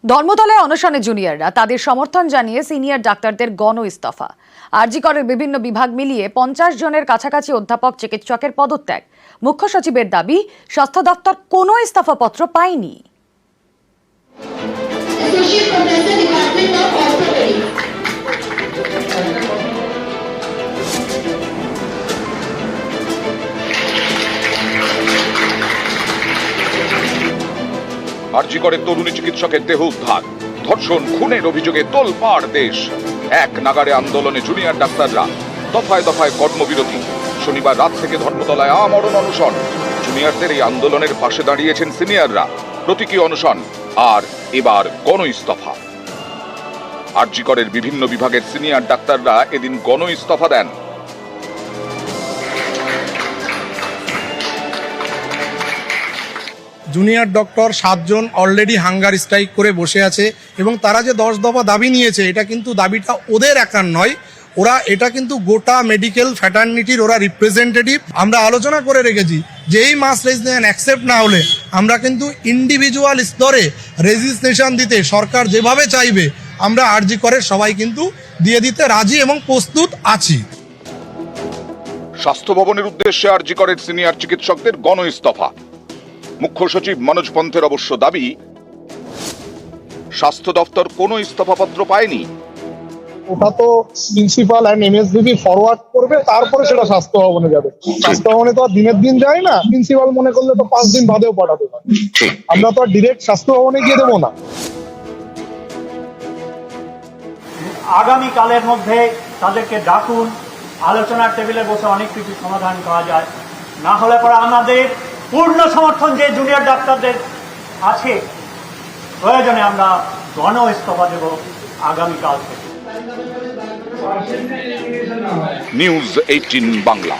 ধর্মতলায় অনশনে জুনিয়ররা তাদের সমর্থন জানিয়ে সিনিয়র ডাক্তারদের গণ ইস্তফা। আরজি করের বিভিন্ন বিভাগ মিলিয়ে 50 জনের কাছাকাছি অধ্যাপক চিকিৎসকের পদত্যাগ। মুখ্য সচিবের দাবি, স্বাস্থ্য দপ্তর কোনো ইস্তফাপত্র পায়নি। আরজি করে তরুণী চিকিৎসকের দেহ উদ্ধার, ধর্ষণ খুনের অভিযোগে তোলপাড় দেশ। এক নাগাড়ে আন্দোলনে জুনিয়র ডাক্তাররা, দফায় দফায় কর্মবিরতি। শনিবার রাত থেকে ধর্মতলায় আমরণ অনশন। জুনিয়রদের এই আন্দোলনের পাশে দাঁড়িয়েছেন সিনিয়ররা। প্রতীকী অনশন আর এবার গণ ইস্তফা। আরজি করের বিভিন্ন বিভাগের সিনিয়র ডাক্তাররা এদিন গণ ইস্তফা দেন। জুনিয়র ডক্টর 7 জন অলরেডি হাঙ্গার স্ট্রাইক করে বসে আছে এবং তারা যে 10 দফা দাবি নিয়েছে, এটা কিন্তু দাবিটা ওদের একার নয়, ওরা এটা কিন্তু গোটা মেডিকেল ফ্যাটার্নিটির ওরা রিপ্রেজেন্টেটিভ। আমরা আলোচনা করে রেখেছি যে এই মাস রেজিস্ট্রেশন অ্যাকসেপ্ট না হলে আমরা কিন্তু ইন্ডিভিজুয়াল স্তরে রেজিস্ট্রেশন দিতে সরকার যেভাবে চাইবে আমরা আরজি করে সবাই কিন্তু দিয়ে দিতে রাজি এবং প্রস্তুত আছি। স্বাস্থ্য ভবনের উদ্দেশ্যে আরজি করের সিনিয়র চিকিৎসকদের গণ ইস্তফা। মুখ্য সচিব মনোজ পন্থের অবশ্য দাবি, স্বাস্থ্য দপ্তর কোনো ইস্তফাপত্র পায়নি। ওটা তো প্রিন্সিপাল এন্ড এমএসডিবি ফরওয়ার্ড করবে, তারপরে সেটা স্বাস্থ্য ভবনে যাবে। স্বাস্থ্য ভবনে তো আর দিনের দিন যায় না, প্রিন্সিপাল মনে করলে তো 5 দিন বাদেও পাঠাতে পারে। আমরা তো আর ডিরেক্ট স্বাস্থ্য ভবনে গিয়ে দেবো না। আগামীকালের মধ্যে তাদেরকে ডাকুন, আলোচনার টেবিলে বসে অনেক কিছু সমাধান করা যায়। না হলে পরে আমাদের পূর্ণ সমর্থন যে জুনিয়র ডাক্তারদের আছে, প্রয়োজনে আমরা গণ ইস্তফা দেব আগামীকাল থেকে। নিউজ 18 বাংলা।